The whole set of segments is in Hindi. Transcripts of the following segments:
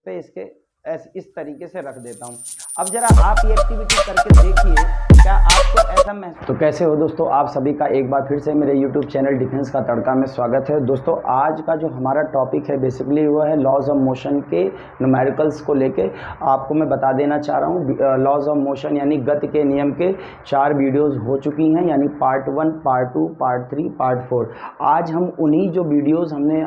पे इसके इस तरीके से रख देता हूँ। अब जरा आप ये एक्टिविटी करके देखिए, क्या आपको ऐसा महसूस। तो कैसे हो दोस्तों, आप सभी का एक बार फिर से मेरे YouTube चैनल डिफेंस का तड़का में स्वागत है। दोस्तों आज का जो हमारा टॉपिक है बेसिकली वो है लॉज ऑफ मोशन के न्यूमेरिकल्स को लेके आपको मैं बता देना चाह रहा हूँ। लॉज ऑफ मोशन यानी गति के नियम के 4 वीडियोज़ हो चुकी हैं, यानी पार्ट 1, पार्ट 2, पार्ट 3, पार्ट 4। आज हम उन्हीं जो वीडियोज़ हमने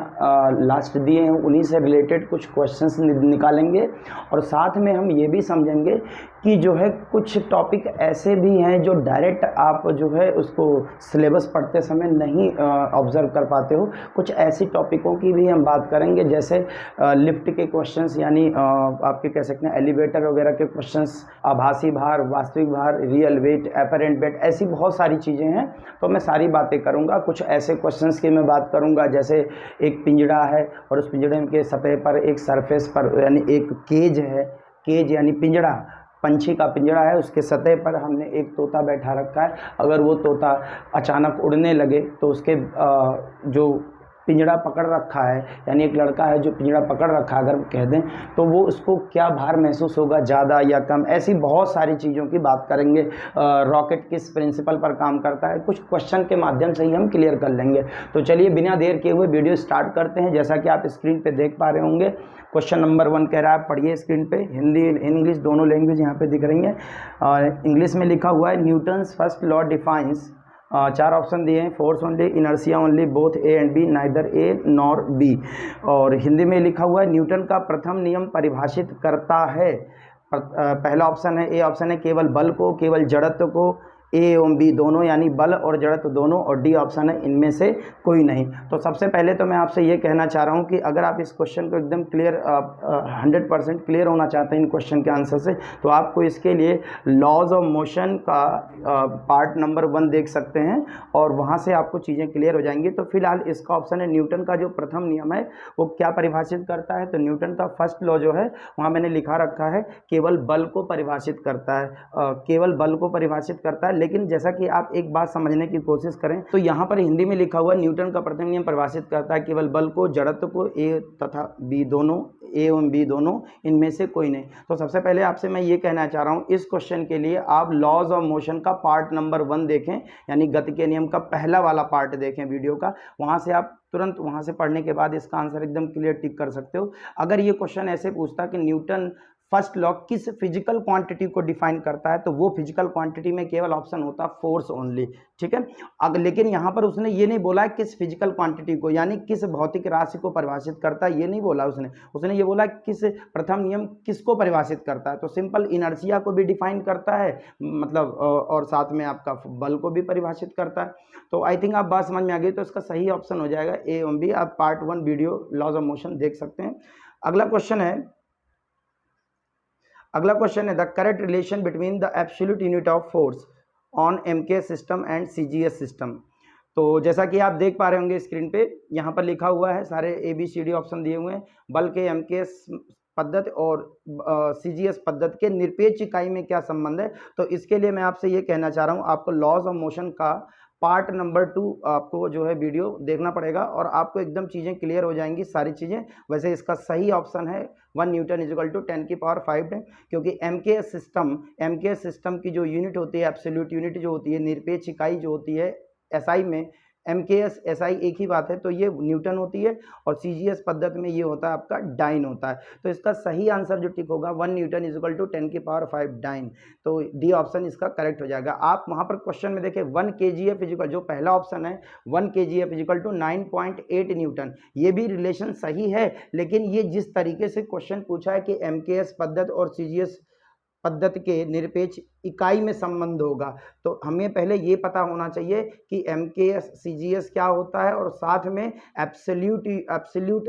लास्ट दिए हैं उन्हीं से रिलेटेड कुछ क्वेश्चंस निकालेंगे, और साथ में हम ये भी समझेंगे कि जो है कुछ टॉपिक ऐसे भी हैं जो डायरेक्ट आप जो है उसको सिलेबस पढ़ते समय नहीं ऑब्जर्व कर पाते हो। कुछ ऐसी टॉपिकों की भी हम बात करेंगे, जैसे लिफ्ट के क्वेश्चंस, यानी आपके कह सकते हैं एलिवेटर वगैरह के क्वेश्चंस, आभासी भार, वास्तविक भार, रियल वेट, एपरेंट वेट, ऐसी बहुत सारी चीज़ें हैं। तो मैं सारी बातें करूंगा। कुछ ऐसे क्वेश्चंस की मैं बात करूंगा जैसे एक पिंजड़ा है और उस पिंजड़े के सतह पर एक सरफेस पर यानी एक केज है, केज यानी पिंजड़ा, पंछी का पिंजड़ा है, उसके सतह पर हमने एक तोता बैठा रखा है। अगर वो तोता अचानक उड़ने लगे तो उसके जो पिंजड़ा पकड़ रखा है, यानी एक लड़का है जो पिंजड़ा पकड़ रखा है अगर कह दें, तो वो उसको क्या भार महसूस होगा, ज़्यादा या कम, ऐसी बहुत सारी चीज़ों की बात करेंगे। रॉकेट किस प्रिंसिपल पर काम करता है, कुछ क्वेश्चन के माध्यम से ही हम क्लियर कर लेंगे। तो चलिए बिना देर किए हुए वीडियो स्टार्ट करते हैं। जैसा कि आप स्क्रीन पर देख पा रहे होंगे, क्वेश्चन नंबर 1 कह रहा है, पढ़िए स्क्रीन पे। हिंदी इंग्लिश दोनों लैंग्वेज यहाँ पे दिख रही हैं। और इंग्लिश में लिखा हुआ है Newton's first law defines, 4 option दिए हैं, force only, inertia only, both A and B, neither A nor B. और हिंदी में लिखा हुआ है न्यूटन का प्रथम नियम परिभाषित करता है। पहला ऑप्शन है, ए ऑप्शन है केवल बल को, केवल जड़त्व को, ए एवं बी दोनों यानी बल और जड़त्व दोनों, और डी ऑप्शन है इनमें से कोई नहीं। तो सबसे पहले तो मैं आपसे ये कहना चाह रहा हूँ कि अगर आप इस क्वेश्चन को एकदम क्लियर 100% क्लियर होना चाहते हैं इन क्वेश्चन के आंसर से, तो आपको इसके लिए लॉज ऑफ मोशन का पार्ट नंबर 1 देख सकते हैं और वहाँ से आपको चीज़ें क्लियर हो जाएंगी। तो फिलहाल इसका ऑप्शन है न्यूटन का जो प्रथम नियम है वो क्या परिभाषित करता है, तो न्यूटन का फर्स्ट लॉ जो है वहाँ मैंने लिखा रखा है केवल बल को परिभाषित करता है, केवल बल को परिभाषित करता है। लेकिन जैसा कि आप एक बात समझने की कोशिश करें तो यहाँ पर हिंदी में लिखा हुआ न्यूटन का प्रथम नियम परिभाषित करता है केवल बल को, जड़त्व को, ए तथा बी दोनों, ए एवं बी दोनों, इनमें से कोई नहीं। तो सबसे पहले आपसे मैं ये कहना चाह रहा हूँ इस क्वेश्चन के लिए आप लॉज ऑफ मोशन का पार्ट नंबर 1 देखें, यानी गति के नियम का पहला वाला पार्ट देखें वीडियो का। वहाँ से आप तुरंत वहाँ से पढ़ने के बाद इसका आंसर एकदम क्लियर टिक कर सकते हो। अगर ये क्वेश्चन ऐसे पूछता कि न्यूटन फर्स्ट लॉ किस फिजिकल क्वांटिटी को डिफाइन करता है, तो वो फिजिकल क्वांटिटी में केवल ऑप्शन होता फोर्स ओनली, ठीक है। अगर लेकिन यहाँ पर उसने ये नहीं बोला किस फिजिकल क्वांटिटी को, यानी किस भौतिक राशि को परिभाषित करता है, ये नहीं बोला उसने ये बोला किस प्रथम नियम किसको परिभाषित करता है। तो सिंपल इनर्शिया को भी डिफाइन करता है, मतलब और साथ में आपका बल को भी परिभाषित करता है। तो आई थिंक आप बात समझ में आ गई। तो इसका सही ऑप्शन हो जाएगा ए एवं बी। आप part 1 video laws of motion देख सकते हैं। अगला क्वेश्चन है the correct relation between the absolute unit of force on MKS system and CGS system. तो जैसा कि आप देख पा रहे होंगे स्क्रीन पे, यहाँ पर लिखा हुआ है, सारे ABCD ऑप्शन दिए हुए हैं। बल के एमकेएस पद्धति और सीजीएस पद्धति के निरपेक्ष इकाई में क्या संबंध है। तो इसके लिए मैं आपसे ये कहना चाह रहा हूँ आपको लॉज ऑफ मोशन का पार्ट नंबर 2 आपको जो है वीडियो देखना पड़ेगा और आपको एकदम चीज़ें क्लियर हो जाएंगी, सारी चीज़ें। वैसे इसका सही ऑप्शन है 1 न्यूटन इजिकल टू 10 की पावर 5 है, क्योंकि एमकेएस सिस्टम की जो यूनिट होती है, एब्सोल्यूट यूनिट जो होती है, निरपेक्ष इकाई जो होती है एसआई में, एमकेएस एसआई एक ही बात है, तो ये न्यूटन होती है, और सीजीएस पद्धति में ये होता है आपका डाइन होता है। तो इसका सही आंसर जो टिक होगा 1 न्यूटन इजिकल टू 10 की पावर 5 डाइन, तो डी ऑप्शन इसका करेक्ट हो जाएगा। आप वहाँ पर क्वेश्चन में देखें 1 kgf इजिकल, जो पहला ऑप्शन है 1 kgf इजिकल टू 9.8 न्यूटन, ये भी रिलेशन सही है। लेकिन ये जिस तरीके से क्वेश्चन पूछा है कि एमकेएस पद्धति और सीजीएस पद्धति के निरपेक्ष इकाई में संबंध होगा, तो हमें पहले ये पता होना चाहिए कि एमकेएस सीजीएस क्या होता है, और साथ में एब्सोल्यूट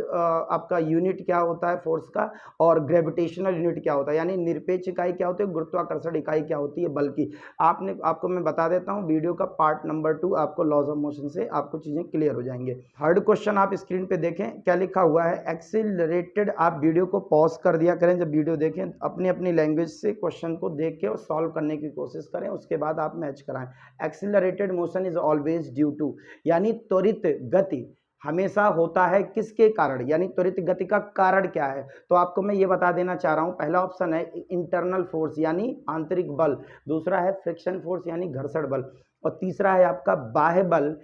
आपका यूनिट क्या होता है फोर्स का, और ग्रेविटेशनल यूनिट क्या होता है, यानी निरपेक्ष इकाई क्या होती है, गुरुत्वाकर्षण इकाई क्या होती है बल की। आपको मैं बता देता हूँ, वीडियो का पार्ट नंबर 2 आपको लॉज ऑफ मोशन से आपको चीज़ें क्लियर हो जाएंगे। थर्ड क्वेश्चन आप स्क्रीन पे देखें, क्या लिखा हुआ है, एक्सीलरेटेड। आप वीडियो को पॉज कर दिया करें जब वीडियो देखें, अपनी अपनी लैंग्वेज से क्वेश्चन को देख के और सॉल्व करने की कोशिश करें, उसके बाद आप मैच कराएं। Accelerated motion is always due to, यानी त्वरित गति हमेशा होता है किसके कारण, यानी त्वरित गति का कारण क्या है? तो आपको मैं ये बता देना चाह रहा हूँ, पहला ऑप्शन है इंटरनल फोर्स यानी आंतरिक बल, दूसरा है फ्रिक्शन फोर्स यानी घर्षण बल, और तीसरा है आपका बाह्य बल,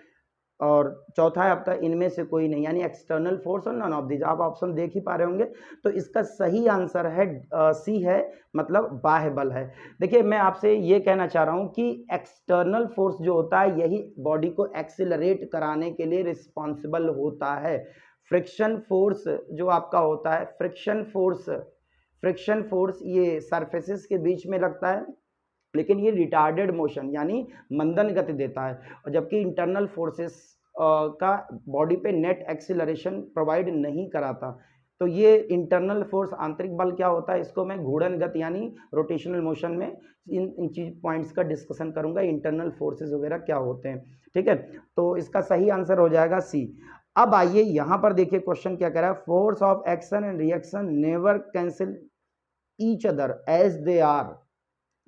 और चौथा है आपका इनमें से कोई नहीं यानी एक्सटर्नल फोर्स और नन ऑफ दीज। आप ऑप्शन देख ही पा रहे होंगे। तो इसका सही आंसर है सी है, मतलब बाह्य बल है। देखिए मैं आपसे ये कहना चाह रहा हूँ कि एक्सटर्नल फोर्स जो होता है यही बॉडी को एक्सिलरेट कराने के लिए रिस्पॉन्सिबल होता है। फ्रिक्शन फोर्स जो आपका होता है, फ्रिक्शन फोर्स ये सरफेसेस के बीच में लगता है, लेकिन ये रिटार्डेड मोशन यानी मंदन गति देता है, और जबकि इंटरनल फोर्सेस का बॉडी पे नेट एक्सिलरेशन प्रोवाइड नहीं कराता। तो ये इंटरनल फोर्स आंतरिक बल क्या होता है, इसको मैं घूर्णन गति यानी रोटेशनल मोशन में इन चीज पॉइंट्स का डिस्कशन करूंगा, इंटरनल फोर्सेस वगैरह क्या होते हैं। ठीक है, तो इसका सही आंसर हो जाएगा सी। अब आइए यहां पर देखिए क्वेश्चन क्या कह रहा है, force of action and reaction never cancel each other as they are.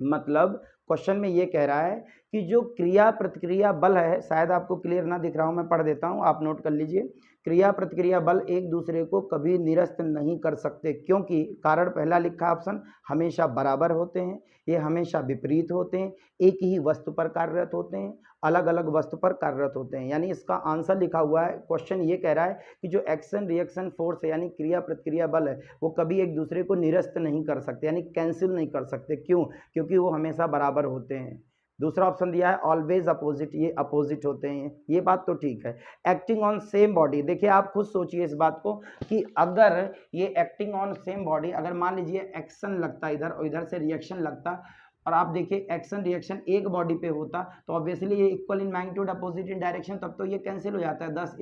मतलब क्वेश्चन में ये कह रहा है कि जो क्रिया प्रतिक्रिया बल है, शायद आपको क्लियर ना दिख रहा हूं, मैं पढ़ देता हूं, आप नोट कर लीजिए। क्रिया प्रतिक्रिया बल एक दूसरे को कभी निरस्त नहीं कर सकते, क्योंकि कारण पहला लिखा ऑप्शन हमेशा बराबर होते हैं, ये हमेशा विपरीत होते हैं, एक ही वस्तु पर कार्यरत होते हैं, अलग अलग वस्तु पर कार्यरत होते हैं। यानी इसका आंसर लिखा हुआ है, क्वेश्चन ये कह रहा है कि जो एक्शन रिएक्शन फोर्स है यानी क्रिया प्रतिक्रिया बल है वो कभी एक दूसरे को निरस्त नहीं कर सकते यानी कैंसिल नहीं कर सकते। क्यों? क्योंकि वो हमेशा बराबर होते हैं। दूसरा ऑप्शन दिया है ऑलवेज अपोजिट, ये अपोजिट होते हैं, ये बात तो ठीक है। एक्टिंग ऑन सेम बॉडी, देखिए आप खुद सोचिए इस बात को कि अगर ये एक्टिंग ऑन सेम बॉडी, अगर मान लीजिए एक्शन लगता इधर और इधर से रिएक्शन लगता, और आप देखिए एक्शन रिएक्शन एक बॉडी पे होता, तो ऑब्वियसली ये equal in magnitude opposite in direction, तब तो ये कैंसिल हो जाता है 10।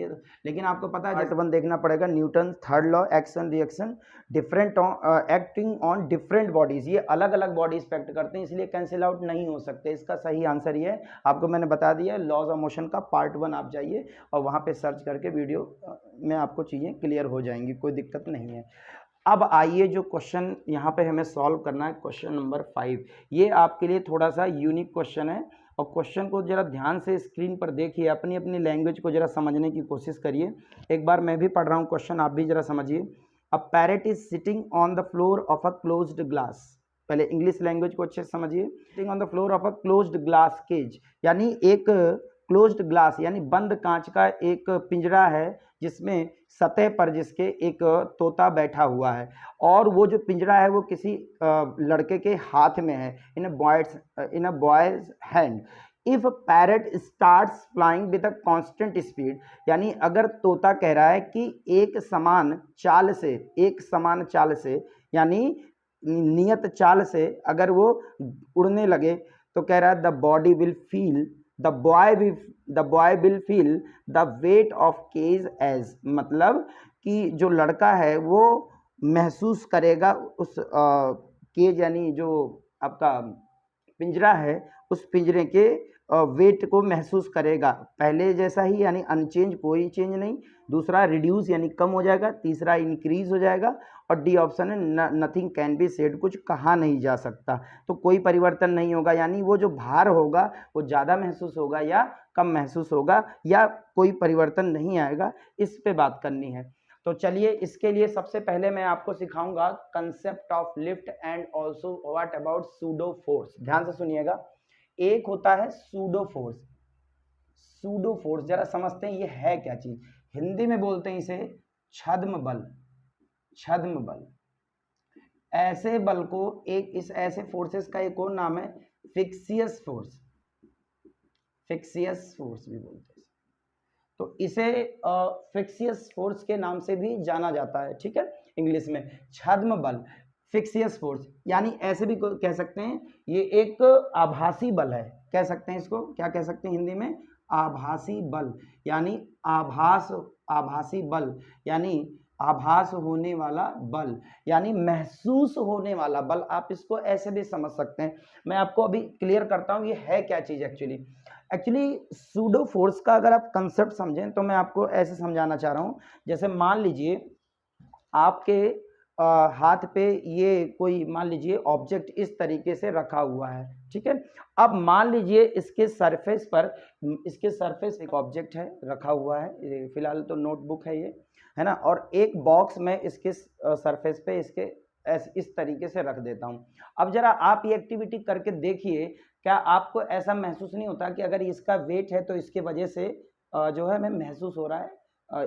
लेकिन आपको पता है जैसे देखना पड़ेगा Newton third law, action reaction different acting on different bodies, ये अलग अलग बॉडीज पे एक्ट करते हैं, इसलिए कैंसिल आउट नहीं हो सकते। इसका सही आंसर ये है, आपको मैंने बता दिया, लॉज ऑफ मोशन का पार्ट 1 आप जाइए और वहाँ पे सर्च करके वीडियो में आपको चीज़ें क्लियर हो जाएंगी, कोई दिक्कत नहीं है। अब आइए जो क्वेश्चन यहाँ पे हमें सॉल्व करना है, क्वेश्चन नंबर 5, ये आपके लिए थोड़ा सा यूनिक क्वेश्चन है, और क्वेश्चन को जरा ध्यान से स्क्रीन पर देखिए, अपनी अपनी लैंग्वेज को जरा समझने की कोशिश करिए। एक बार मैं भी पढ़ रहा हूँ क्वेश्चन, आप भी जरा समझिए। A parrot is sitting on the floor of a closed glass, पहले इंग्लिश लैंग्वेज को अच्छे से समझिए। Sitting on the floor of a closed glass cage, यानी एक क्लोज्ड ग्लास यानी बंद कांच का एक पिंजरा है जिसमें सतह पर जिसके एक तोता बैठा हुआ है, और वो जो पिंजरा है वो किसी लड़के के हाथ में है, in a boy's hand. If parrot starts flying with a constant speed, यानी अगर तोता कह रहा है कि एक समान चाल से यानी नियत चाल से अगर वो उड़ने लगे, तो कह रहा है the body will feel the boy will feel the weight of cage as, मतलब कि जो लड़का है वो महसूस करेगा उस केज यानी जो आपका पिंजरा है उस पिंजरे के वेट को महसूस करेगा, पहले जैसा ही यानी अनचेंज, कोई चेंज नहीं। दूसरा रिड्यूस यानी कम हो जाएगा, तीसरा इंक्रीज हो जाएगा, और डी ऑप्शन है नथिंग कैन बी सेड, कुछ कहा नहीं जा सकता, तो कोई परिवर्तन नहीं होगा, यानी वो जो भार होगा वो ज़्यादा महसूस होगा या कम महसूस होगा या कोई परिवर्तन नहीं आएगा, इस पे बात करनी है। तो चलिए इसके लिए सबसे पहले मैं आपको सिखाऊंगा concept of lift and also what about pseudo force. ध्यान से सुनिएगा, एक होता है सूडो फोर्स, सूडो फोर्स जरा समझते हैं ये है क्या चीज। हिंदी में बोलते हैं इसे छद्म बल, छद्म बल। ऐसे बल को इस ऐसे फोर्सेस का एक और नाम है फिक्सियस फोर्स, फिक्सियस फोर्स भी बोलते हैं, तो इसे फिक्सियस फोर्स के नाम से भी जाना जाता है, ठीक है, इंग्लिश में छद्म बल, फिक्सियस फोर्स, यानी ऐसे भी कह सकते हैं ये एक आभासी बल है, कह सकते हैं इसको, क्या कह सकते हैं हिंदी में, आभासी बल, यानी आभासी बल यानी आभास होने वाला बल, यानी महसूस होने वाला बल, आप इसको ऐसे भी समझ सकते हैं। मैं आपको अभी क्लियर करता हूं ये है क्या चीज एक्चुअली सूडो फोर्स का अगर आप कंसेप्ट समझें तो मैं आपको ऐसे समझाना चाह रहा हूं, जैसे मान लीजिए आपके हाथ पे ये कोई मान लीजिए ऑब्जेक्ट इस तरीके से रखा हुआ है, ठीक है। अब मान लीजिए इसके सरफेस एक ऑब्जेक्ट है रखा हुआ है, फिलहाल तो नोटबुक है ये, है ना, और एक बॉक्स में इसके सरफेस पे इसके इस तरीके से रख देता हूं। अब जरा आप ये एक्टिविटी करके देखिए, क्या आपको ऐसा महसूस नहीं होता कि अगर इसका वेट है तो इसके वजह से जो है हमें महसूस हो रहा है,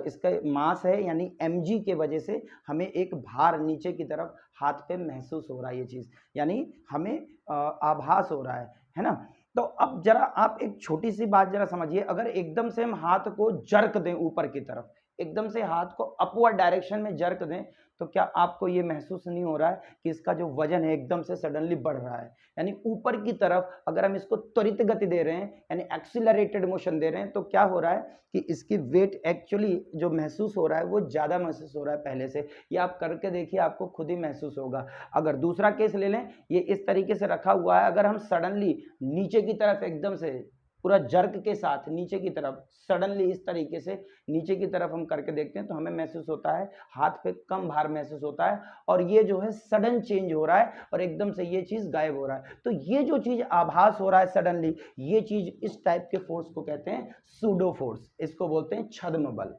इसका मास है यानी mg के वजह से हमें एक भार नीचे की तरफ हाथ पे महसूस हो रहा है, ये चीज यानी हमें आभास हो रहा है ना। तो अब जरा आप एक छोटी सी बात जरा समझिए, अगर एकदम से हम हाथ को जर्क दें ऊपर की तरफ, एकदम से हाथ को अपवर्ड डायरेक्शन में जर्क दें, तो क्या आपको ये महसूस नहीं हो रहा है कि इसका जो वजन है एकदम से सडनली बढ़ रहा है, यानी ऊपर की तरफ अगर हम इसको त्वरित गति दे रहे हैं यानी एक्सीलरेटेड मोशन दे रहे हैं, तो क्या हो रहा है कि इसकी वेट एक्चुअली जो महसूस हो रहा है वो ज्यादा महसूस हो रहा है पहले से। ये आप करके देखिए, आपको खुद ही महसूस होगा। अगर दूसरा केस ले लें, ये इस तरीके से रखा हुआ है, अगर हम सडनली नीचे की तरफ एकदम से पूरा जर्क के साथ नीचे की तरफ सडनली इस तरीके से नीचे की तरफ हम करके देखते हैं, तो हमें महसूस होता है हाथ पे कम भार महसूस होता है, और ये जो है सडन चेंज हो रहा है और एकदम से ये चीज गायब हो रहा है। तो ये जो चीज आभास हो रहा है सडनली, ये चीज इस टाइप के फोर्स को कहते हैं सूडो फोर्स, इसको बोलते हैं छद्म बल।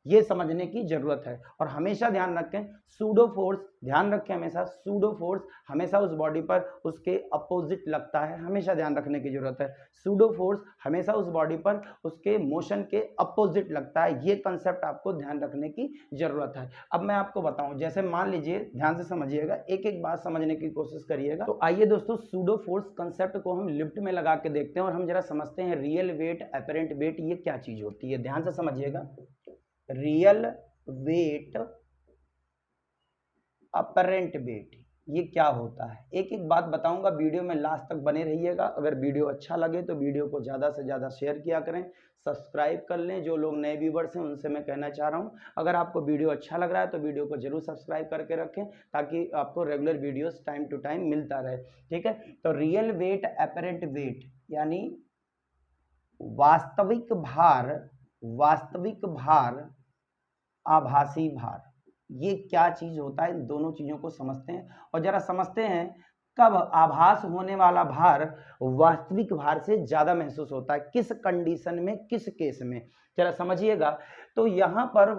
ये समझने की जरूरत है, और हमेशा ध्यान रखें सूडो फोर्स, ध्यान रखें हमेशा सूडो फोर्स हमेशा उस बॉडी पर उसके अपोजिट लगता है, हमेशा ध्यान रखने की जरूरत है। सूडो फोर्स हमेशा उस बॉडी पर उसके मोशन के अपोजिट लगता है, ये कंसेप्ट आपको ध्यान रखने की जरूरत है। अब मैं आपको बताऊं, जैसे मान लीजिए, ध्यान से समझिएगा, एक एक बात समझने की कोशिश करिएगा। तो आइए दोस्तों, सूडो फोर्स कंसेप्ट को हम लिफ्ट में लगा के देखते हैं और हम जरा समझते हैं रियल वेट अपरेंट वेट ये क्या चीज होती है। ध्यान से समझिएगा, रियल वेट अपरेंट वेट ये क्या होता है, एक एक बात बताऊंगा, वीडियो में लास्ट तक बने रहिएगा। अगर वीडियो अच्छा लगे तो वीडियो को ज़्यादा से ज़्यादा शेयर किया करें, सब्सक्राइब कर लें। जो लोग नए व्यूवर्स हैं उनसे मैं कहना चाह रहा हूं, अगर आपको वीडियो अच्छा लग रहा है तो वीडियो को जरूर सब्सक्राइब करके रखें, ताकि आपको regular videos time to time मिलता रहे, ठीक है। तो रियल वेट अपरेंट वेट यानी वास्तविक भार आभासी भार, ये क्या चीज होता है, इन दोनों चीजों को समझते हैं और जरा समझते हैं कब आभास होने वाला भार वास्तविक भार से ज्यादा महसूस होता है, किस कंडीशन में, किस केस में, जरा समझिएगा। तो यहाँ पर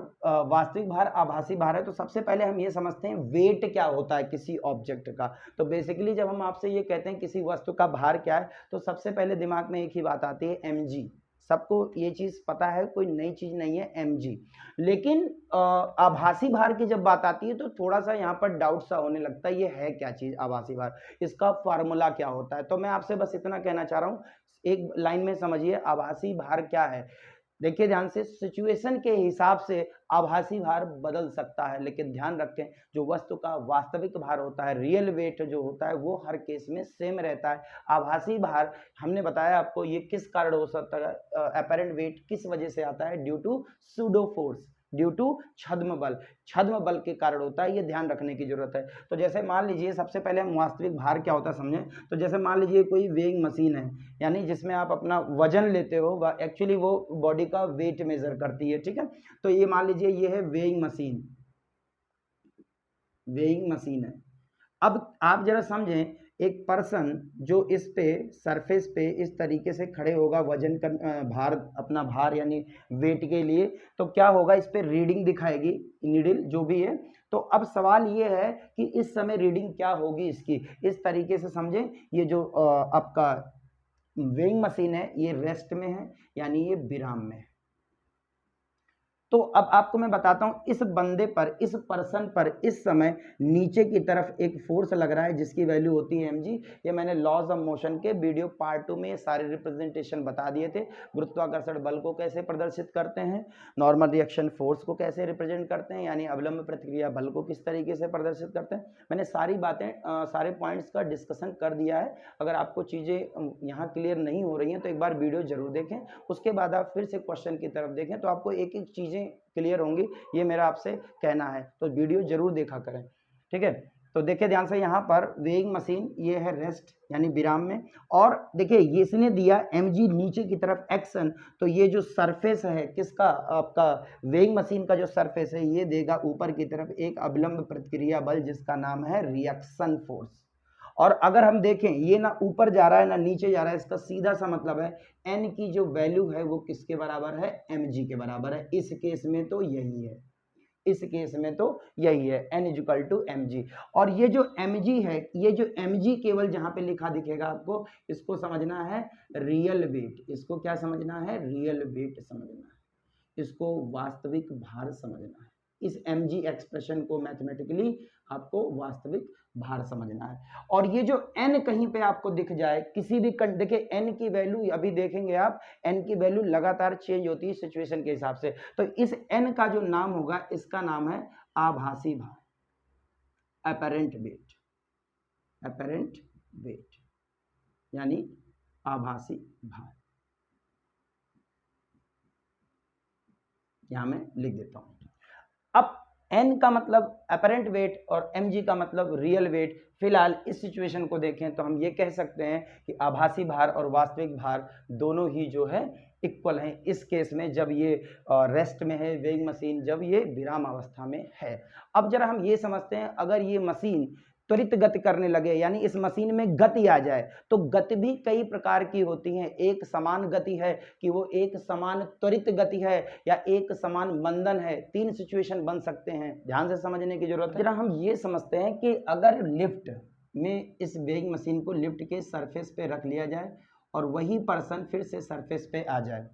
वास्तविक भार आभासी भार है, तो सबसे पहले हम ये समझते हैं वेट क्या होता है किसी ऑब्जेक्ट का। तो बेसिकली जब हम आपसे ये कहते हैं किसी वस्तु का भार क्या है, तो सबसे पहले दिमाग में एक ही बात आती है, mg। सबको ये चीज पता है, कोई नई चीज नहीं है mg। लेकिन आभासी भार की जब बात आती है तो थोड़ा सा यहाँ पर डाउट सा होने लगता है, ये है क्या चीज आभासी भार, इसका फॉर्मूला क्या होता है। तो मैं आपसे बस इतना कहना चाह रहा हूँ, एक लाइन में समझिए आभासी भार क्या है। देखिए ध्यान से, सिचुएशन के हिसाब से आभासी भार बदल सकता है, लेकिन ध्यान रखें जो वस्तु का वास्तविक भार होता है, रियल वेट जो होता है, वो हर केस में सेम रहता है। आभासी भार हमने बताया आपको ये किस कारण हो सकता है, अपरेंट वेट किस वजह से आता है, due to pseudo force, due to छद्म बल के कारण होता है, ये ध्यान रखने की जरूरत है। तो जैसे मान लीजिए, सबसे पहले हम वास्तविक भार क्या होता है समझें। तो जैसे मान लीजिए कोई वेइंग मशीन है, यानी जिसमें आप अपना वजन लेते हो, एक्चुअली वो बॉडी का वेट मेजर करती है, ठीक है। तो ये मान लीजिए ये है वेइंग मशीन है। अब आप जरा समझें, एक पर्सन जो इस पे सरफेस पे इस तरीके से खड़े होगा वजन कर भार, अपना भार यानी वेट के लिए, तो क्या होगा, इस पे रीडिंग दिखाएगी नीडल जो भी है। तो अब सवाल ये है कि इस समय रीडिंग क्या होगी इसकी, इस तरीके से समझें। ये जो आपका वेइंग मशीन है ये रेस्ट में है, यानी ये विराम में है। तो अब आपको मैं बताता हूं, इस बंदे पर, इस पर्सन पर इस समय नीचे की तरफ एक फोर्स लग रहा है जिसकी वैल्यू होती है mg। ये मैंने लॉज ऑफ मोशन के वीडियो पार्ट 2 में ये सारे रिप्रेजेंटेशन बता दिए थे। गुरुत्वाकर्षण बल को कैसे प्रदर्शित करते हैं, नॉर्मल रिएक्शन फोर्स को कैसे रिप्रेजेंट करते हैं, यानी अवलंब प्रतिक्रिया बल को किस तरीके से प्रदर्शित करते हैं, मैंने सारी बातें सारे पॉइंट्स का डिस्कशन कर दिया है। अगर आपको चीज़ें यहाँ क्लियर नहीं हो रही हैं तो एक बार वीडियो जरूर देखें, उसके बाद आप फिर से क्वेश्चन की तरफ देखें, तो आपको एक एक चीज़ें क्लियर होंगी, ये मेरा आपसे कहना है। तो वीडियो जरूर देखा करें, ठीक है। तो देखिए ध्यान से, यहाँ पर वेइंग मशीन ये है रेस्ट यानी विराम में, और देखिए ये इसने दिया mg नीचे की तरफ एक्शन, तो ये जो सरफेस है किसका, आपका वेइंग मशीन का जो सरफेस है, ये देगा ऊपर की तरफ एक अवलंब प्रतिक्रिया बल जिसका नाम है रिएक्शन फोर्स। और अगर हम देखें ये ना ऊपर जा रहा है ना नीचे जा रहा है, इसका सीधा सा मतलब है n की जो वैल्यू है वो किसके बराबर है, mg के बराबर है। इस केस में तो यही है, इस केस में तो यही है, n इक्वल टू mg। और ये जो mg है, ये जो mg केवल जहां पे लिखा दिखेगा आपको, इसको समझना है रियल वेट। इसको क्या समझना है, रियल वेट समझना है, इसको वास्तविक भार समझना है। इस mg एक्सप्रेशन को मैथमेटिकली आपको वास्तविक भार समझना है। और ये जो n कहीं पे आपको दिख जाए किसी भी देखिए n की वैल्यू अभी देखेंगे आप, n की वैल्यू लगातार चेंज होती है सिचुएशन के हिसाब से। तो इस n का जो नाम होगा इसका नाम है आभासी भार, अपरेंट वेट, अपरेंट वेट यानी आभासी भार। यहां मैं लिख देता हूं। अब n का मतलब अपरेंट वेट और mg का मतलब रियल वेट। फिलहाल इस सिचुएशन को देखें तो हम ये कह सकते हैं कि आभासी भार और वास्तविक भार दोनों ही जो है इक्वल हैं इस केस में, जब ये रेस्ट में है वेइंग मशीन, जब ये विराम अवस्था में है। अब जरा हम ये समझते हैं, अगर ये मशीन त्वरित गति करने लगे, यानी इस मशीन में गति आ जाए, तो गति भी कई प्रकार की होती है। एक समान गति है कि वो एक समान त्वरित गति है, या एक समान मंदन है। तीन सिचुएशन बन सकते हैं, ध्यान से समझने की जरूरत है। जरा हम ये समझते हैं कि अगर लिफ्ट में इस वेइंग मशीन को लिफ्ट के सरफेस पे रख लिया जाए और वही पर्सन फिर से सरफेस पे आ जाए,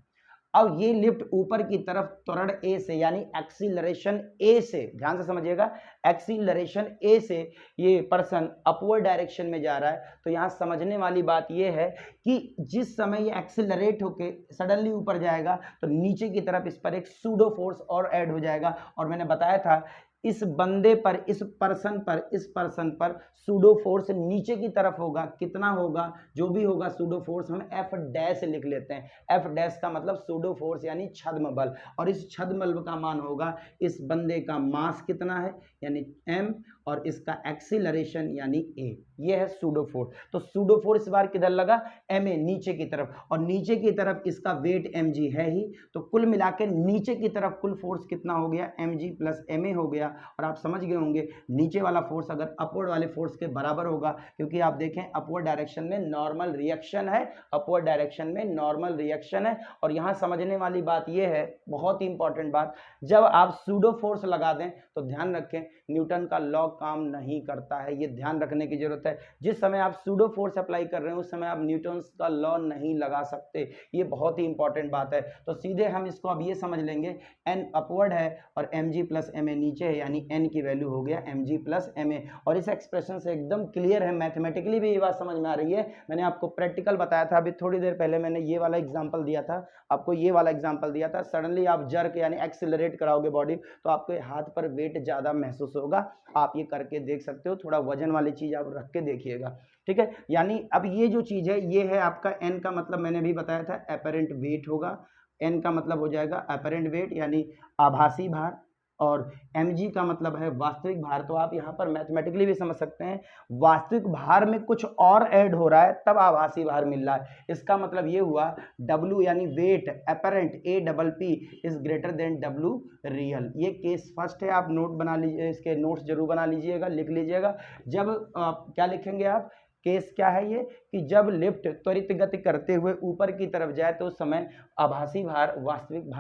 अब ये लिफ्ट ऊपर की तरफ त्वरण a से, यानी एक्सीलरेशन a से, ध्यान से समझिएगा, एक्सीलरेशन a से ये पर्सन अपवर्ड डायरेक्शन में जा रहा है। तो यहाँ समझने वाली बात ये है कि जिस समय ये एक्सीलरेट होके सडनली ऊपर जाएगा तो नीचे की तरफ इस पर एक सूडो फोर्स और ऐड हो जाएगा। और मैंने बताया था इस बंदे पर, इस पर्सन पर सूडो फोर्स नीचे की तरफ होगा। कितना होगा, जो भी होगा सूडो फोर्स हम एफ डैश लिख लेते हैं। एफ डैश का मतलब सूडो फोर्स यानी छद्म बल, और इस छद्म बल का मान होगा इस बंदे का मास कितना है यानी m, और इसका एक्सीलरेशन यानी a। ये है सूडो फोर्स। तो सूडो फोर्स इस बार किधर लगा, ma, नीचे की तरफ, और नीचे की तरफ इसका वेट mg है ही। तो कुल मिला के नीचे की तरफ कुल फोर्स कितना हो गया, mg प्लस ma हो गया। और आप समझ गए होंगे नीचे वाला फोर्स अगर अपवर्ड वाले फोर्स के बराबर होगा, क्योंकि आप देखें अपवर्ड डायरेक्शन में नॉर्मल रिएक्शन है, अपवर्ड डायरेक्शन में नॉर्मल रिएक्शन है। और यहां समझने वाली बात यह है, बहुत ही इंपॉर्टेंट बात, जब आप सूडो फोर्स लगा दें तो ध्यान रखें न्यूटन का लॉ काम नहीं करता है, ये ध्यान रखने की जरूरत है। जिस समय आप सूडो फोर्स अप्लाई कर रहे हैं उस समय आप न्यूटन का लॉ नहीं लगा सकते, ये बहुत ही इंपॉर्टेंट बात है। तो सीधे हम इसको अब ये समझ लेंगे, n अपवर्ड है और mg प्लस ma नीचे है, यानी n की वैल्यू हो गया mg प्लस ma। और इस एक्सप्रेशन से एकदम क्लियर है, मैथमेटिकली भी ये बात समझ में आ रही है। मैंने आपको प्रैक्टिकल बताया था, अभी थोड़ी देर पहले मैंने ये वाला एग्जाम्पल दिया था आपको, ये वाला एग्जाम्पल दिया था। सडनली आप जर्क यानी एक्सिलरेट कराओगे बॉडी तो आपके हाथ पर वेट ज्यादा महसूस होगा। आप ये करके देख सकते हो, थोड़ा वजन वाली चीज आप रख के देखिएगा, ठीक है। यानी अब ये जो चीज है ये है आपका n का मतलब मैंने भी बताया था अपरेंट वेट होगा। n का मतलब हो जाएगा अपरेंट वेट यानी आभासी भार, और mg का मतलब है वास्तविक भार। तो आप यहाँ पर मैथमेटिकली भी समझ सकते हैं, वास्तविक भार में कुछ और ऐड हो रहा है तब आभासी भार मिल रहा है। इसका मतलब ये हुआ w यानी weight apparent a double p is greater than w real. ये केस फर्स्ट है, आप नोट बना लीजिए, इसके नोट्स जरूर बना लीजिएगा, लिख लीजिएगा। जब क्या लिखेंगे आप, केस क्या है ये कि जब लिफ्ट त्वरित गति करते हुए ऊपर की तरफ जाए तो उस समय आभासी भार वास्तविक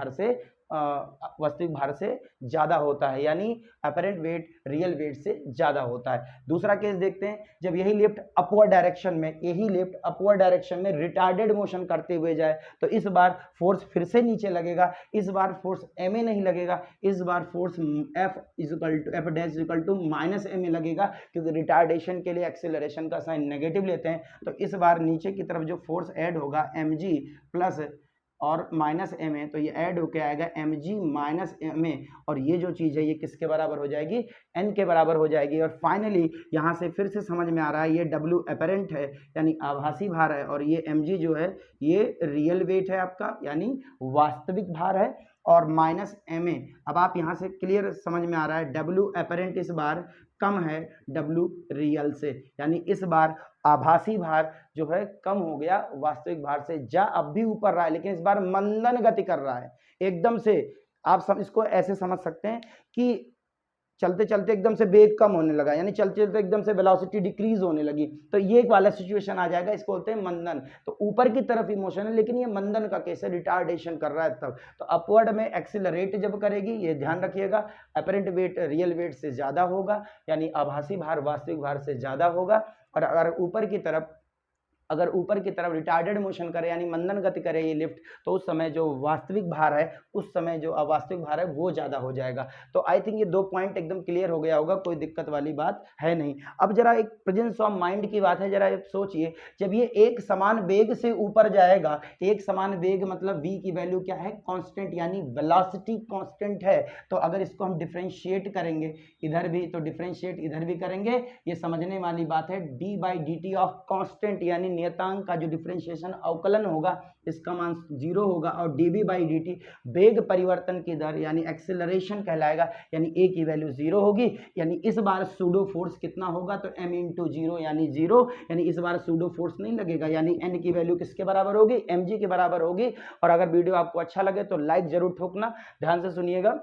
भार से ज्यादा होता है, यानी अपरेंट वेट रियल वेट से ज्यादा होता है। दूसरा केस देखते हैं, जब यही लिफ्ट अपवर्ड डायरेक्शन में रिटार्डेड मोशन करते हुए जाए तो इस बार फोर्स फिर से नीचे लगेगा। इस बार फोर्स ma नहीं लगेगा, इस बार force f dash equal to minus ma लगेगा, क्योंकि रिटार्डेशन के लिए एक्सेलरेशन का साइन नेगेटिव लेते हैं। तो इस बार नीचे की तरफ जो फोर्स ऐड होगा mg प्लस और माइनस ma, तो ये ऐड होके आएगा mg माइनस ma, और ये जो चीज है ये किसके बराबर हो जाएगी, n के बराबर हो जाएगी। और फाइनली यहाँ से फिर से समझ में आ रहा है ये w अपरेंट है यानी आभासी भार है, और ये mg जो है ये रियल वेट है आपका यानी वास्तविक भार है, और माइनस ma। अब आप यहाँ से क्लियर समझ में आ रहा है w अपरेंट इस बार कम है w रियल से, यानी इस बार आभासी भार जो है कम हो गया वास्तविक भार से। जा अब भी ऊपर रहा है लेकिन इस बार मंदन गति कर रहा है एकदम से। आप सब इसको ऐसे समझ सकते हैं कि चलते चलते एकदम से वेग कम होने लगा, यानी चलते चलते एकदम से वेलोसिटी डिक्रीज होने लगी, तो ये एक वाला सिचुएशन आ जाएगा, इसको बोलते हैं मंदन। तो ऊपर की तरफ इमोशन है लेकिन ये मंदन का केस है, रिटार्डेशन कर रहा है तब। तो अपवर्ड में एक्सिलरेट जब करेगी, ये ध्यान रखिएगा, अपरेंट वेट रियल वेट से ज्यादा होगा, यानी आभासी भार वास्तविक भार से ज्यादा होगा। और अगर ऊपर की तरफ रिटार्डेड मोशन करे यानी मंदन गति करे ये लिफ्ट, तो उस समय जो वास्तविक भार है, उस समय जो अवास्तविक भार है वो ज्यादा हो जाएगा। तो आई थिंक ये 2 पॉइंट एकदम क्लियर हो गया होगा, कोई दिक्कत वाली बात है नहीं। अब जरा एक प्रेजेंस ऑफ माइंड की बात है, जरा सोचिए, जब ये एक समान वेग से ऊपर जाएगा, एक समान वेग मतलब v की वैल्यू क्या है, कांस्टेंट, यानी वेलोसिटी कांस्टेंट है। तो अगर इसको हम डिफरेंशिएट करेंगे इधर भी, तो डिफरेंशिएट इधर भी करेंगे, ये समझने वाली बात है, d/dt ऑफ कांस्टेंट यानी नियतांक का जो डिफरेंशिएशन अवकलन होगा इसका मान 0 होगा, और dv/dt वेग परिवर्तन की दर यानी एक्सेलरेशन कहलाएगा, यानी a की वैल्यू 0 होगी। यानी इस बार सूडो फोर्स कितना होगा, तो m × 0 यानी 0, यानी इस बार सूडो फोर्स नहीं लगेगा, यानी n की वैल्यू किसके बराबर होगी, mg के बराबर होगी। और अगर वीडियो आपको अच्छा लगे तो लाइक जरूर ठोकना, ध्यान से सुनिएगा,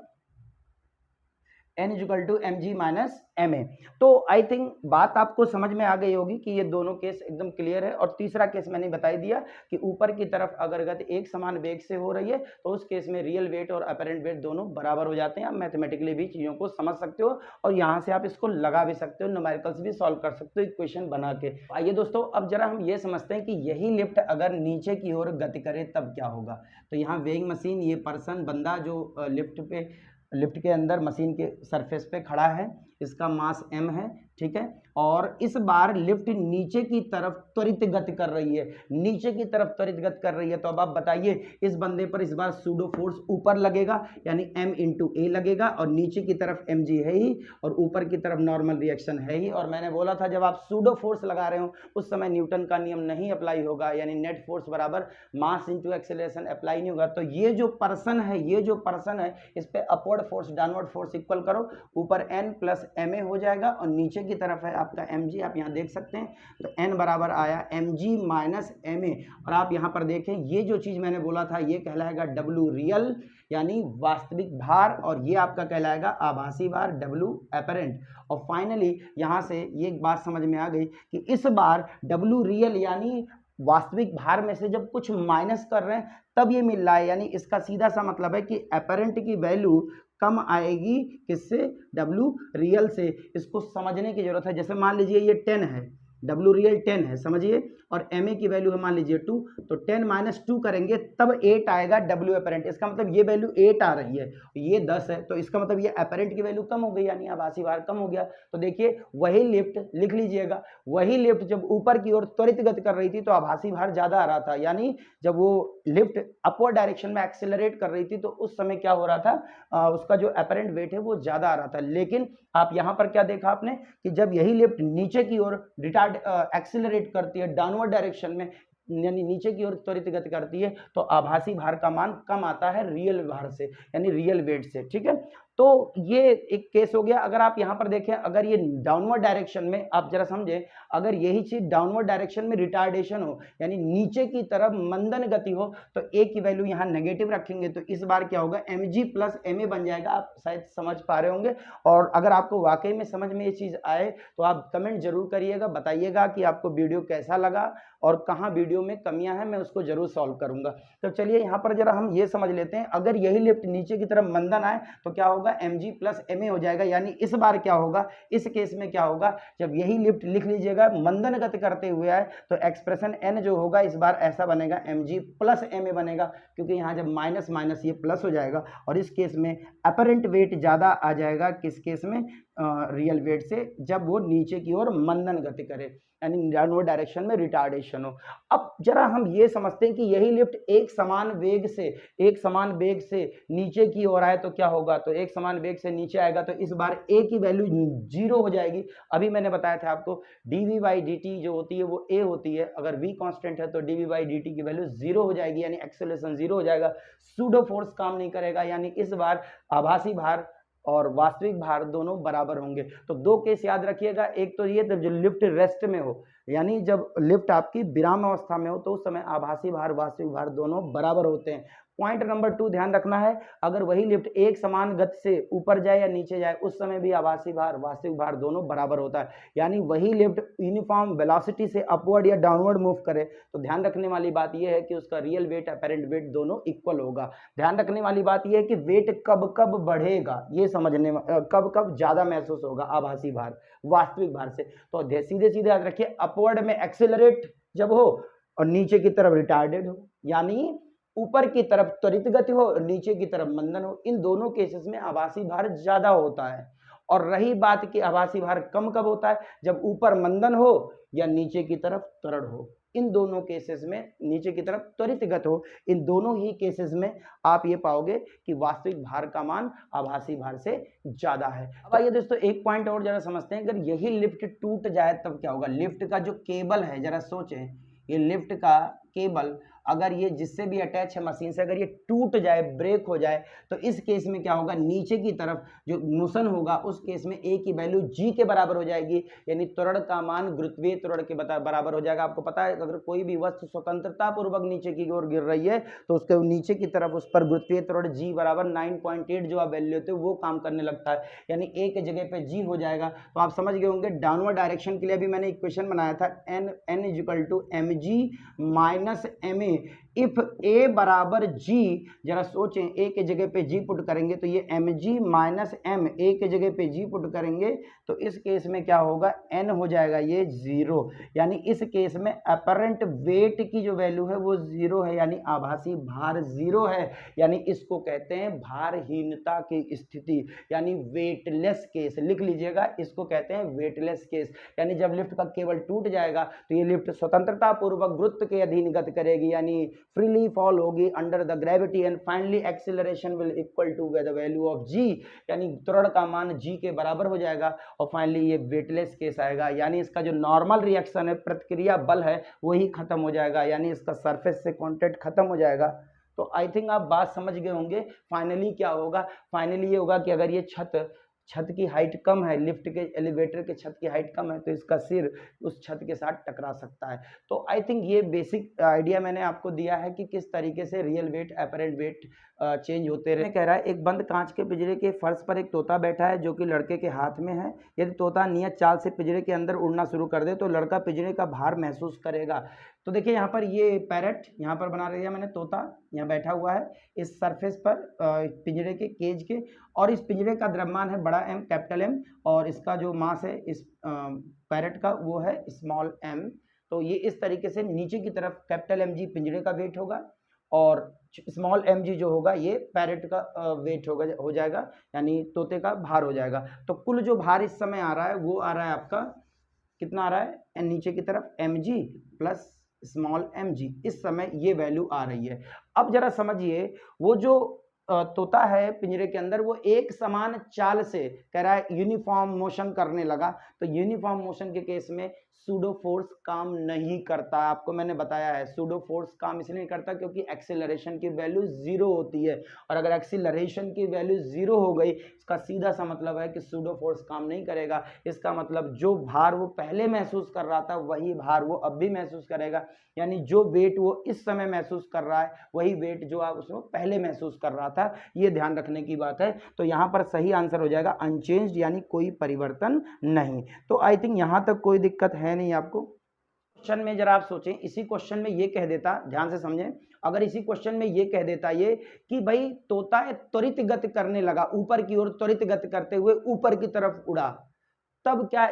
n = mg - ma। तो आई थिंक बात आपको समझ में आ गई होगी कि ये दोनों केस एकदम क्लियर है। और तीसरा केस मैंने बता ही दिया कि ऊपर की तरफ अगर गति एक समान वेग से हो रही है तो उस केस में रियल वेट और अपरेंट वेट दोनों बराबर हो जाते हैं। आप मैथमेटिकली भी चीज़ों को समझ सकते हो और यहाँ से आप इसको लगा भी सकते हो, न्यूमेरिकल्स भी सॉल्व कर सकते हो इक्वेशन बना के। आइए दोस्तों, अब जरा हम ये समझते हैं कि यही लिफ्ट अगर नीचे की ओर गति करे तब क्या होगा। तो यहाँ वेइंग मशीन, ये पर्सन बंदा जो लिफ्ट के अंदर मशीन के सरफेस पे खड़ा है, इसका मास m है, ठीक है। और इस बार लिफ्ट नीचे की तरफ त्वरित गति कर रही है, नीचे की तरफ त्वरित गति कर रही है। तो अब आप बताइए, इस बंदे पर इस बार सूडो फोर्स ऊपर लगेगा यानी m × a लगेगा, और नीचे की तरफ mg है ही और ऊपर की तरफ नॉर्मल रिएक्शन है ही। और मैंने बोला था जब आप सूडो फोर्स लगा रहे हो उस समय न्यूटन का नियम नहीं अप्लाई होगा, यानी नेट फोर्स बराबर मास × एक्सेलरेशन अप्लाई नहीं होगा। तो ये जो पर्सन है इस पे upward force downward force equal करो, ऊपर n + ma हो जाएगा और नीचे की तरफ है आपका mg, आप यहाँ देख सकते हैं। तो n बराबर आया mg - ma। और आप यहाँ पर देखें, ये जो चीज मैंने बोला था ये कहलाएगा w रियल यानी वास्तविक भार, और ये आपका कहलाएगा आभासी भार w अपरेंट। और फाइनली यहाँ से ये एक बात समझ में आ गई कि इस बार w रियल यानी वास्तविक भार में से जब कुछ माइनस कर रहे हैं तब ये मिल रहा है, यानी इसका सीधा सा मतलब है कि अपरेंट की वैल्यू कम आएगी किससे, W रियल से। इसको समझने की जरूरत है। जैसे मान लीजिए ये 10 है, W रियल 10 है, समझिए, और MA की वैल्यू है मान लीजिए 2, तो 10 - 2 करेंगे तब 8 आएगा W अपरेंट। इसका मतलब ये वैल्यू 8 आ रही है, ये 10 है, तो इसका मतलब ये अपरेंट की वैल्यू कम हो गई, यानी आभासी भार कम हो गया। तो देखिए वही लिफ्ट, लिख लीजिएगा, वही लिफ्ट जब ऊपर की ओर त्वरित गति कर रही थी तो आभासी भार ज्यादा आ रहा था, यानी जब वो लिफ्ट अपवर्ड डायरेक्शन में एक्सेलरेट कर रही थी तो उस समय क्या हो रहा था, उसका जो अपरेंट वेट है वो ज्यादा आ रहा था। लेकिन आप यहाँ पर क्या देखा आपने कि जब यही लिफ्ट नीचे की ओर एक्सेलरेट करती है डाउनवर्ड डायरेक्शन में, यानी नीचे की ओर त्वरित गति करती है, तो आभासी भार का मान कम आता है रियल भार से, यानी रियल वेट से, ठीक है। तो ये एक केस हो गया। अगर आप यहाँ पर देखें, अगर ये डाउनवर्ड डायरेक्शन में, आप जरा समझें, अगर यही चीज डाउनवर्ड डायरेक्शन में रिटार्डेशन हो यानी नीचे की तरफ मंदन गति हो, तो a की वैल्यू यहाँ नेगेटिव रखेंगे तो इस बार क्या होगा, mg + ma बन जाएगा। आप शायद समझ पा रहे होंगे। और अगर आपको वाकई में समझ में ये चीज आए तो आप कमेंट जरूर करिएगा, बताइएगा कि आपको वीडियो कैसा लगा और कहाँ वीडियो में कमियां हैं, मैं उसको जरूर सॉल्व करूंगा। तो चलिए यहाँ पर जरा हम ये समझ लेते हैं, अगर यही लिफ्ट नीचे की तरफ मंदन आए तो क्या होगा, mg + ma हो जाएगा। यानी इस बार क्या होगा, इस केस में क्या होगा, जब यही लिफ्ट, लिख लीजिएगा, मंदन गति करते हुए आए तो एक्सप्रेशन n जो होगा इस बार ऐसा बनेगा, mg + ma बनेगा, क्योंकि यहाँ जब माइनस माइनस ये प्लस हो जाएगा। और इस केस में अपरेंट वेट ज्यादा आ जाएगा, किस केस में, रियल वेट से, जब वो नीचे की ओर मंदन गति करे यानी डाउनवर्ड डायरेक्शन में रिटार्डेशन हो। अब जरा हम ये समझते हैं कि यही लिफ्ट एक समान वेग से नीचे की ओर आए तो क्या होगा, तो एक समान वेग से नीचे आएगा तो इस बार a की वैल्यू 0 हो जाएगी। अभी मैंने बताया था आपको dv/dt जो होती है वो a होती है, अगर v कांस्टेंट है तो dv/dt की वैल्यू 0 हो जाएगी, यानी एक्सेलरेशन 0 हो जाएगा, सूडो फोर्स काम नहीं करेगा, यानी इस बार आभासी भार और वास्तविक भार दोनों बराबर होंगे। तो 2 केस याद रखिएगा, एक तो ये जब लिफ्ट रेस्ट में हो, यानी जब लिफ्ट आपकी विराम अवस्था में हो तो उस समय आभासी भार वास्तविक भार दोनों बराबर होते हैं। पॉइंट नंबर 2 ध्यान रखना है, अगर वही लिफ्ट एक समान गति से ऊपर जाए या नीचे जाए उस समय भी आभासी भार वास्तविक भार दोनों बराबर होता है। यानी वही लिफ्ट यूनिफॉर्म वेलोसिटी से अपवर्ड या डाउनवर्ड मूव करे तो ध्यान रखने वाली बात यह है कि उसका रियल वेट अपैरेंट वेट दोनों इक्वल होगा। ध्यान रखने वाली बात यह है कि वेट कब कब बढ़ेगा, ये समझने कब कब ज्यादा महसूस होगा आभासी भार वास्तविक भार से। तो सीधे सीधे याद रखिए, अपवर्ड में एक्सेलरेट जब हो और नीचे की तरफ रिटार्डेड हो, यानी ऊपर की तरफ त्वरित गति हो और नीचे की तरफ मंदन हो, इन दोनों केसेस में आभासी भार ज्यादा होता है। और रही बात कि आभासी भार कम कब होता है, जब ऊपर मंदन हो या नीचे की तरफ त्वरण हो। इन दोनों केसेस में नीचे की तरफ त्वरित गति हो, इन दोनों ही केसेस में आप ये पाओगे कि वास्तविक भार का मान आभासी भार से ज्यादा है। अब आइए दोस्तों एक पॉइंट और जरा समझते हैं, अगर यही लिफ्ट टूट जाए तब क्या होगा। लिफ्ट का जो केबल है, जरा सोचें, ये लिफ्ट का केबल अगर ये जिससे भी अटैच है मशीन से, अगर ये टूट जाए, ब्रेक हो जाए, तो इस केस में क्या होगा, नीचे की तरफ जो मोशन होगा उस केस में ए की वैल्यू जी के बराबर हो जाएगी, यानी त्वरण का मान गुरुत्वीय त्वरण के बराबर हो जाएगा। आपको पता है अगर कोई भी वस्तु स्वतंत्रता पूर्वक नीचे की ओर गिर रही है तो उसके नीचे की तरफ उस पर गुरुत्वीय त्वरण जी बराबर 9.8 जो आप वैल्यू होते हैं वो काम करने लगता है, यानी ए के जगह पे जी हो जाएगा। तो आप समझ गए होंगे डाउनवर्ड डायरेक्शन के लिए भी मैंने इक्वेशन बनाया था, n equal to mg minus ma। If a बराबर g, जरा सोचें a के जगह पे g पुट करेंगे तो ये mg माइनस m, a के जगह पे g पुट करेंगे तो इस केस में क्या होगा, n हो जाएगा ये 0, यानी इस केस में अपरेंट वेट की जो वैल्यू है वो 0 है, यानी आभासी भार 0 है, यानी इसको कहते हैं भारहीनता की स्थिति, यानी वेटलेस केस। लिख लीजिएगा, इसको कहते हैं वेटलेस केस, यानी जब लिफ्ट का केबल टूट जाएगा तो ये लिफ्ट स्वतंत्रता पूर्वक गुरुत्व के अधीन गति करेगी, यानी फ्रीली फॉल होगी under the gravity and finally acceleration will equal to the value of g, यानी त्वरण का मान जी के बराबर हो जाएगा और फाइनली ये वेटलेस केस आएगा, यानी इसका जो नॉर्मल रिएक्शन है, प्रतिक्रिया बल है, वही खत्म हो जाएगा, यानी इसका सरफेस से कांटेक्ट खत्म हो जाएगा। तो आई थिंक आप बात समझ गए होंगे। फाइनली क्या होगा, फाइनली ये होगा कि अगर ये छत की हाइट कम है, लिफ्ट के एलिवेटर के छत की हाइट कम है तो इसका सिर उस छत के साथ टकरा सकता है। तो आई थिंक ये बेसिक आइडिया मैंने आपको दिया है कि किस तरीके से real weight apparent weight change होते रहे। कह रहा है एक बंद कांच के पिंजरे के फर्श पर एक तोता बैठा है जो कि लड़के के हाथ में है। यदि तोता नियत चाल से पिंजरे के अंदर उड़ना शुरू कर दे तो लड़का पिंजरे का भार महसूस करेगा। तो देखिए यहाँ पर ये पैरट यहाँ पर बना दिया मैंने, तोता यहाँ बैठा हुआ है इस सरफेस पर पिंजरे के केज के, और इस पिंजरे का द्रव्यमान है बड़ा M कैपिटल M, और इसका जो मास है इस पैरट का वो है स्मॉल m। तो ये इस तरीके से नीचे की तरफ कैपिटल mg पिंजरे का वेट होगा और स्मॉल mg जो होगा ये पैरट का वेट होगा, हो जाएगा, यानी तोते का भार हो जाएगा। तो कुल जो भार इस समय आ रहा है वो आ रहा है आपका कितना आ रहा है, नीचे की तरफ mg प्लस स्मॉल mg, इस समय ये वैल्यू आ रही है। अब जरा समझिए, वो जो तोता है पिंजरे के अंदर वो एक समान चाल से कह रहा है यूनिफॉर्म मोशन करने लगा, तो यूनिफॉर्म मोशन के केस में सूडो फोर्स काम नहीं करता। आपको मैंने बताया है सूडो फोर्स काम इसलिए नहीं करता क्योंकि एक्सीलरेशन की वैल्यू 0 होती है, और अगर एक्सीलरेशन की वैल्यू 0 हो गई इसका सीधा सा मतलब है कि सूडो फोर्स काम नहीं करेगा। इसका मतलब जो भार वो पहले महसूस कर रहा था वही भार वो अब भी महसूस करेगा, यानी जो वेट वो इस समय महसूस कर रहा है वही वेट जो आप उसमें पहले महसूस कर रहा था। ये ध्यान रखने की बात है। तो यहाँ पर सही आंसर हो जाएगा अनचेंज्ड, यानी कोई परिवर्तन नहीं। तो आई थिंक यहाँ तक कोई दिक्कत है नहीं आपको। क्वेश्चन में जरा आप सोचें, इसी क्वेश्चन में ये कह देता, ध्यान से समझें, अगर इसी क्वेश्चन में ये कह देता ये कि भाई तोता त्वरित गति करने लगा, ऊपर की ओर त्वरित गति करते हुए ऊपर की तरफ उड़ा, तब क्या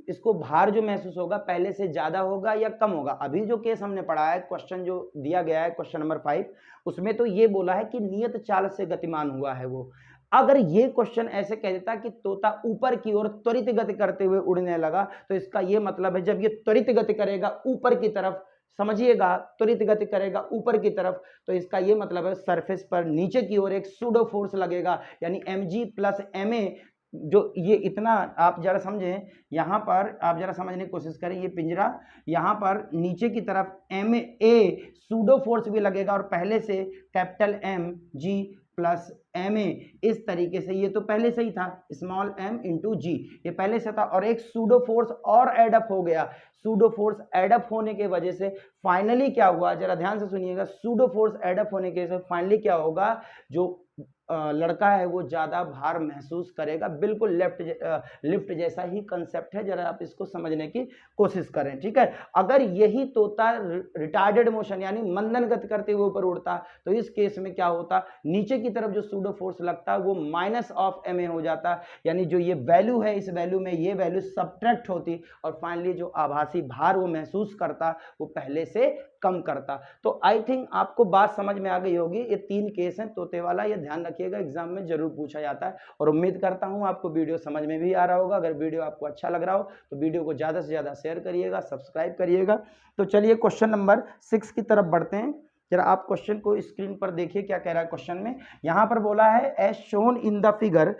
इसको भार जो महसूस होगा पहले से ज्यादा होगा या कम होगा। अभी जो केस हमने पढ़ा है, क्वेश्चन जो दिया गया है क्वेश्चन नंबर 5, उसमें तो ये बोला है कि नियत चाल से गतिमान हुआ है वो। अगर ये क्वेश्चन ऐसे कह देता कि तोता ऊपर की ओर त्वरित गति करते हुए उड़ने लगा, तो इसका ये मतलब है जब ये त्वरित गति करेगा ऊपर की तरफ, समझिएगा त्वरित गति करेगा ऊपर की तरफ, तो इसका ये मतलब है सरफेस पर नीचे की ओर एक सूडो फोर्स लगेगा, यानी mg प्लस ma। जो ये इतना आप जरा समझें, यहाँ पर आप जरा समझने की कोशिश करें, ये पिंजरा यहाँ पर नीचे की तरफ ma सूडो फोर्स भी लगेगा और पहले से capital M g plus M A, इस तरीके से। ये तो पहले से ही था, स्मॉल एम इंटू जी, ये पहले से था। और एक सूडो फोर्स और एडअप हो गया। सूडो फोर्स एडअप होने के वजह से फाइनली क्या हुआ, जरा ध्यान से सुनिएगा, सूडो फोर्स एडअप होने के वजह से फाइनली क्या होगा, जो लड़का है वो ज्यादा भार महसूस करेगा। बिल्कुल लिफ्ट जैसा ही कंसेप्ट है, जरा आप इसको समझने की कोशिश करें, ठीक है। अगर यही तोता रिटार्डेड मोशन यानी मंदन गति करते हुए ऊपर उड़ता तो इस केस में क्या होता, नीचे की तरफ जो सूडो फोर्स लगता है वो माइनस ऑफ एम ए हो जाता, यानी जो ये वैल्यू है इस वैल्यू में ये वैल्यू सब्ट्रैक्ट होती और फाइनली जो आभासी भार वो महसूस करता वो पहले से कम करता। तो आई थिंक आपको बात समझ में आ गई होगी। ये 3 केस हैं तोते वाला, ये ध्यान रखिएगा, एग्जाम में जरूर पूछा जाता है। और उम्मीद करता हूं आपको वीडियो समझ में भी आ रहा होगा। अगर वीडियो आपको अच्छा लग रहा हो तो वीडियो को ज्यादा से ज्यादा शेयर करिएगा, सब्सक्राइब करिएगा। तो चलिए क्वेश्चन नंबर 6 की तरफ बढ़ते हैं। जरा आप क्वेश्चन को स्क्रीन पर देखिए क्या कह रहा है क्वेश्चन में। यहां पर बोला है as shown in the figure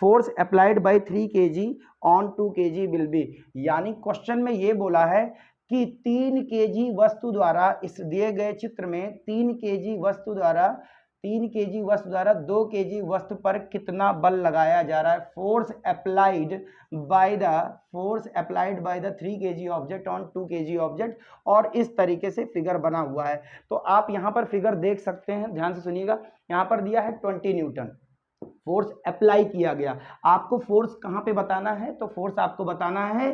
force applied by 3 kg on 2 kg will be, यानी क्वेश्चन में ये बोला है कि 3 kg वस्तु द्वारा, इस दिए गए चित्र में 3 kg वस्तु द्वारा 2 kg वस्तु पर कितना बल लगाया जा रहा है। Force applied by the 3 kg object on 2 kg object, और इस तरीके से फिगर बना हुआ है। तो आप यहां पर फिगर देख सकते हैं, ध्यान से सुनिएगा। यहां पर दिया है 20 न्यूटन फोर्स अप्लाई किया गया। आपको फोर्स कहां पे बताना है, तो फोर्स आपको बताना है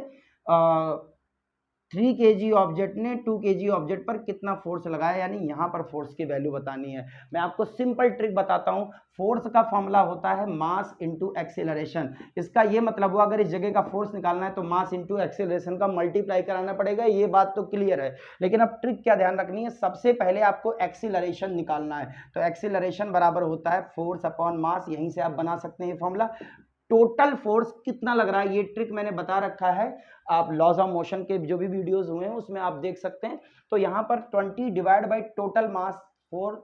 3 kg ऑब्जेक्ट ने 2 kg ऑब्जेक्ट पर कितना फोर्स लगाया, यानी यहां पर फोर्स की वैल्यू बतानी है। मैं आपको सिंपल ट्रिक बताता हूं। फोर्स का फॉर्मूला होता है मास इनटू एक्सेलरेशन। इसका ये मतलब हुआ अगर इस जगह का फोर्स निकालना है तो मास इनटू एक्सेलरेशन का मल्टीप्लाई कराना पड़ेगा, ये बात तो क्लियर है। लेकिन अब ट्रिक क्या ध्यान रखनी है, सबसे पहले आपको एक्सेलरेशन निकालना है। तो एक्सेलरेशन बराबर होता है फोर्स अपॉन मास, यहीं से आप बना सकते हैं ये फॉर्मूला। टोटल फोर्स कितना लग रहा है ये ट्रिक मैंने बता रखा है, आप लॉज ऑफ मोशन के जो भी वीडियोस हुए हैं उसमें आप देख सकते हैं। तो यहां पर 20 डिवाइड बाय टोटल मास 4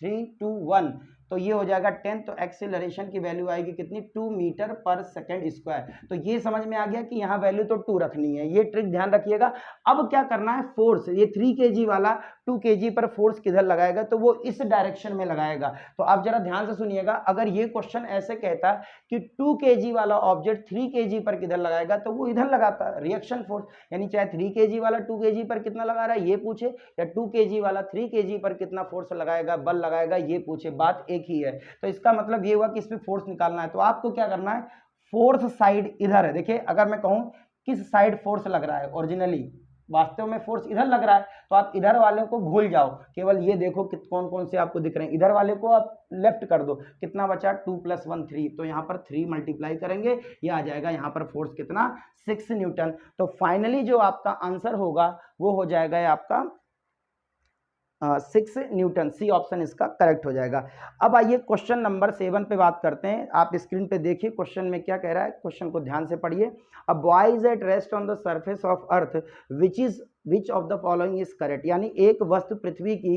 3 2 1, तो ये हो जाएगा 10। तो एक्सेलरेशन की वैल्यू आएगी कितनी, 2 मीटर पर सेकेंड स्क्वायर। तो ये समझ में आ गया कि यहाँ वैल्यू तो 2 रखनी है, ये ट्रिक ध्यान रखिएगा। अब क्या करना है, फोर्स ये 3 kg वाला 2 kg पर फोर्स किधर लगाएगा, तो वो इस डायरेक्शन में लगाएगा। तो आप जरा ध्यान से सुनिएगा, अगर ये क्वेश्चन ऐसे कहता कि 2 kg वाला ऑब्जेक्ट 3 kg पर किधर लगाएगा, तो वो इधर लगाता रिएक्शन फोर्स, यानी चाहे 3 kg वाला 2 kg पर कितना लगा रहा है ये पूछे, या 2 kg वाला 3 kg पर कितना फोर्स लगाएगा, बल लगाएगा, ये पूछे, बात एक ही है। तो इसका मतलब ये हुआ कि इसमें फोर्स निकालना है। तो आपको क्या करना है, फोर्स साइड इधर है। देखिए अगर मैं कहूं किस साइड फोर्स लग रहा है, ओरिजिनली वास्तव में फोर्स इधर लग रहा है, तो आप इधर वाले को भूल जाओ, केवल ये देखो कि कौन कौन से आपको दिख रहे हैं। इधर वाले को आप लेफ्ट कर दो, कितना बचा 2 + 1 3, तो यहाँ पर 3 मल्टीप्लाई करेंगे, ये आ जाएगा यहाँ पर फोर्स कितना 6 न्यूटन। तो फाइनली जो आपका आंसर होगा वो हो जाएगा आपका 6 न्यूटन। सी ऑप्शन इसका करेक्ट हो जाएगा। अब आइए क्वेश्चन नंबर 7 पे बात करते हैं। आप स्क्रीन पे देखिए क्वेश्चन में क्या कह रहा है, क्वेश्चन को ध्यान से पढ़िए। A boy is at rest on the surface of earth which of the following is correct, यानी एक वस्तु पृथ्वी की,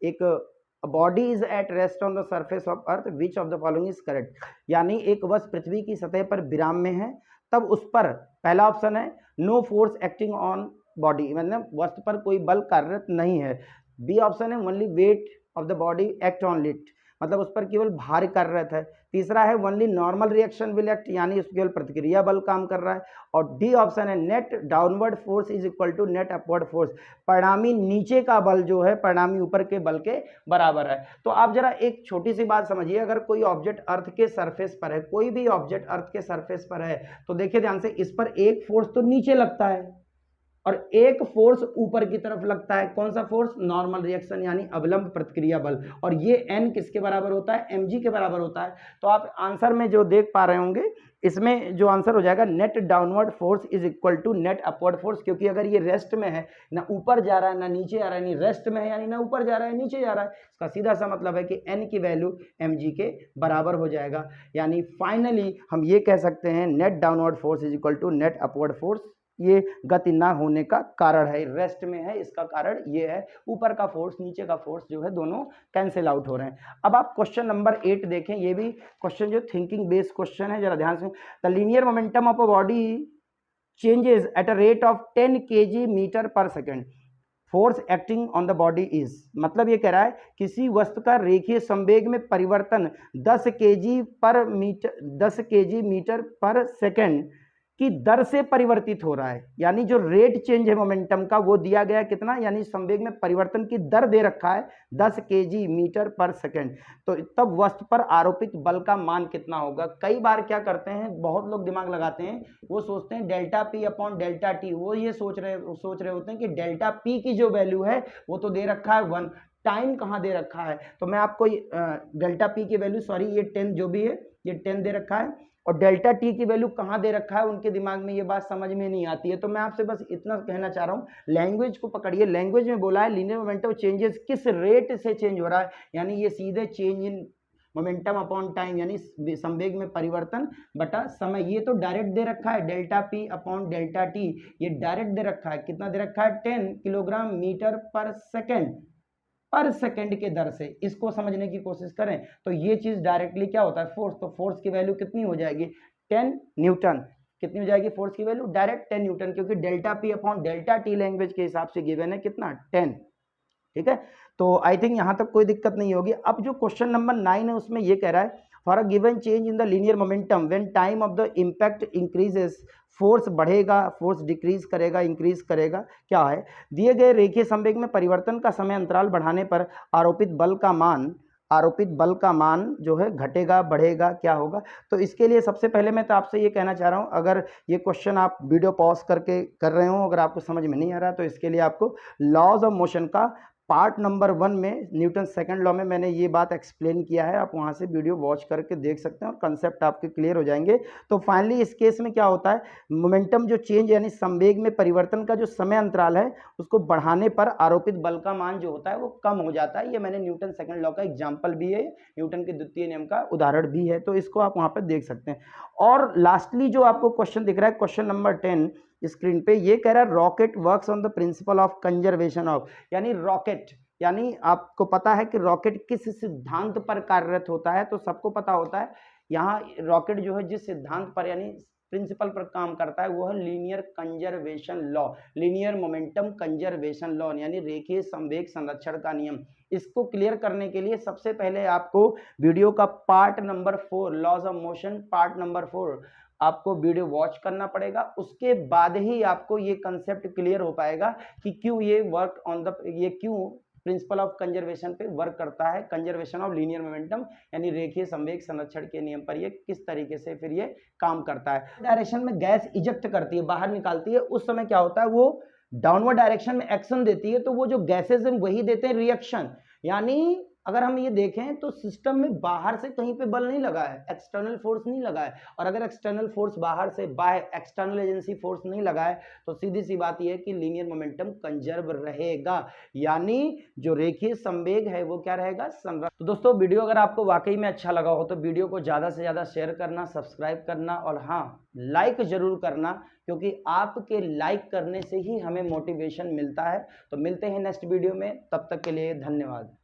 एक body is at rest on the surface of earth which of the following is correct, यानी एक वस्तु पृथ्वी की सतह पर विराम में है, तब उस पर पहला ऑप्शन है no force acting on body, मतलब वस्तु पर कोई बल कार्यरत नहीं है। बी ऑप्शन है only weight of the body act on it, मतलब उस पर केवल भार कार्यरत है। तीसरा है only normal reaction will act, यानी उस केवल प्रतिक्रिया बल काम कर रहा है। और डी ऑप्शन है net downward force is equal to net upward force, परिणामी नीचे का बल जो है परिणामी ऊपर के बल के बराबर है। तो आप जरा एक छोटी सी बात समझिए, अगर कोई ऑब्जेक्ट अर्थ के सरफेस पर है, कोई भी ऑब्जेक्ट अर्थ के सरफेस पर है, तो देखिए ध्यान से, इस पर एक फोर्स तो नीचे लगता है और एक फोर्स ऊपर की तरफ लगता है। कौन सा फोर्स, नॉर्मल रिएक्शन यानी अवलंब प्रतिक्रिया बल, और ये n किसके बराबर होता है, mg के बराबर होता है। तो आप आंसर में जो देख पा रहे होंगे, इसमें जो आंसर हो जाएगा net downward force is equal to net upward force, क्योंकि अगर ये रेस्ट में है, ना ऊपर जा रहा है ना नीचे आ रहा है, नहीं रेस्ट में है यानी ना ऊपर जा रहा है नीचे जा रहा है, इसका सीधा सा मतलब है कि n की वैल्यू mg के बराबर हो जाएगा। यानी फाइनली हम ये कह सकते हैं net downward force is equal to net upward force, ये गति ना होने का कारण है, रेस्ट में है, इसका कारण ये है, ऊपर का फोर्स नीचे का फोर्स जो है दोनों कैंसिल आउट हो रहे हैं। अब आप क्वेश्चन नंबर 8 देखें, ये भी क्वेश्चन जो थिंकिंग बेस्ड क्वेश्चन है, जरा ध्यान से। The linear momentum of a body changes at a rate of 10 kg metre per second, force acting on the body is, मतलब ये कह रहा है किसी वस्तु का रेखीय संवेग में परिवर्तन 10 केजी मीटर पर सेकंड की दर से परिवर्तित हो रहा है। यानी जो रेट चेंज है मोमेंटम का वो दिया गया कितना, यानी संवेग में परिवर्तन की दर दे रखा है 10 केजी मीटर पर सेकंड। तो तब वस्तु पर आरोपित बल का मान कितना होगा। कई बार क्या करते हैं, बहुत लोग दिमाग लगाते हैं, वो सोचते हैं delta P upon delta T, वो ये सोच रहे होते हैं कि डेल्टा पी की जो वैल्यू है वो तो दे रखा है 1, टाइम कहाँ दे रखा है। तो मैं आपको डेल्टा पी की वैल्यू, सॉरी ये 10 जो भी है ये 10 दे रखा है, और डेल्टा टी की वैल्यू कहाँ दे रखा है, उनके दिमाग में ये बात समझ में नहीं आती है। तो मैं आपसे बस इतना कहना चाह रहा हूँ, लैंग्वेज को पकड़िए। लैंग्वेज में बोला है लीनियर मोमेंटम चेंजेस किस रेट से चेंज हो रहा है, यानी ये सीधे change in momentum upon time, यानी संवेग में परिवर्तन बटा समय। ये तो डायरेक्ट दे रखा है delta P upon delta T, ये डायरेक्ट दे रखा है। कितना दे रखा है, 10 किलोग्राम मीटर पर सेकंड के दर से। इसको समझने की कोशिश करें तो ये चीज डायरेक्टली क्या होता है, फोर्स। तो फोर्स की वैल्यू कितनी हो जाएगी, 10 न्यूटन। कितनी हो जाएगी फोर्स की वैल्यू, डायरेक्ट 10 न्यूटन, क्योंकि delta P upon delta T language के हिसाब से गिवन है कितना, 10। ठीक है, तो आई थिंक यहां तक कोई दिक्कत नहीं होगी। अब जो क्वेश्चन नंबर 9 है उसमें ये कह रहा है for a given change in the linear momentum when time of the impact increases, force बढ़ेगा, फोर्स डिक्रीज करेगा, इंक्रीज करेगा। क्या है, दिए गए रेखीय संवेग में परिवर्तन का समय अंतराल बढ़ाने पर आरोपित बल का मान जो है घटेगा, बढ़ेगा, क्या होगा। तो इसके लिए सबसे पहले मैं तो आपसे ये कहना चाह रहा हूँ, अगर ये क्वेश्चन आप वीडियो पॉज करके कर रहे हो, अगर आपको समझ में नहीं आ रहा तो इसके लिए आपको लॉज ऑफ मोशन का पार्ट नंबर 1 में न्यूटन सेकंड लॉ में मैंने ये बात एक्सप्लेन किया है, आप वहाँ से वीडियो वॉच करके देख सकते हैं और कंसेप्ट आपके क्लियर हो जाएंगे। तो फाइनली इस केस में क्या होता है, मोमेंटम जो चेंज यानी संवेग में परिवर्तन का जो समय अंतराल है उसको बढ़ाने पर आरोपित बल का मान जो होता है वो कम हो जाता है। ये मैंने न्यूटन सेकंड लॉ का एग्जाम्पल भी है, न्यूटन के द्वितीय नियम का उदाहरण भी है, तो इसको आप वहाँ पर देख सकते हैं। और लास्टली जो आपको क्वेश्चन दिख रहा है, क्वेश्चन नंबर 10 स्क्रीन पे, ये कह रहा है rocket works on the principle of conservation of, यानी रॉकेट, यानी आपको पता है कि रॉकेट किस सिद्धांत पर कार्यरत होता है। तो सबको पता होता है यहाँ रॉकेट जो है जिस सिद्धांत पर यानी प्रिंसिपल पर काम करता है वो है linear conservation law, linear momentum conservation law, यानी रेखीय संवेग संरक्षण का नियम। इसको क्लियर करने के लिए सबसे पहले आपको वीडियो का part number 4 laws of motion part number 4 आपको वीडियो वॉच करना पड़ेगा। उसके बाद ही आपको ये कंसेप्ट क्लियर हो पाएगा कि क्यों ये वर्क ऑन द, ये क्यों प्रिंसिपल ऑफ कंजर्वेशन पे वर्क करता है, कंजर्वेशन ऑफ लीनियर मोमेंटम यानी रेखीय संवेग संरक्षण के नियम पर ये किस तरीके से फिर ये काम करता है। डायरेक्शन में गैस इजेक्ट करती है, बाहर निकालती है, उस समय क्या होता है वो डाउनवर्ड डायरेक्शन में एक्शन देती है, तो वो जो गैसेज हैं वही देते हैं रिएक्शन। यानी अगर हम ये देखें तो सिस्टम में बाहर से कहीं पे बल नहीं लगा है, एक्सटर्नल फोर्स नहीं लगा है, और अगर एक्सटर्नल फोर्स बाहर से बाय एक्सटर्नल एजेंसी फोर्स नहीं लगा है तो सीधी सी बात यह है कि लीनियर मोमेंटम कंजर्व रहेगा, यानी जो रेखीय संवेग है वो क्या रहेगा, संरक्षित। तो दोस्तों वीडियो अगर आपको वाकई में अच्छा लगा हो तो वीडियो को ज़्यादा से ज़्यादा शेयर करना, सब्सक्राइब करना और हाँ लाइक जरूर करना, क्योंकि आपके लाइक करने से ही हमें मोटिवेशन मिलता है। तो मिलते हैं नेक्स्ट वीडियो में, तब तक के लिए धन्यवाद।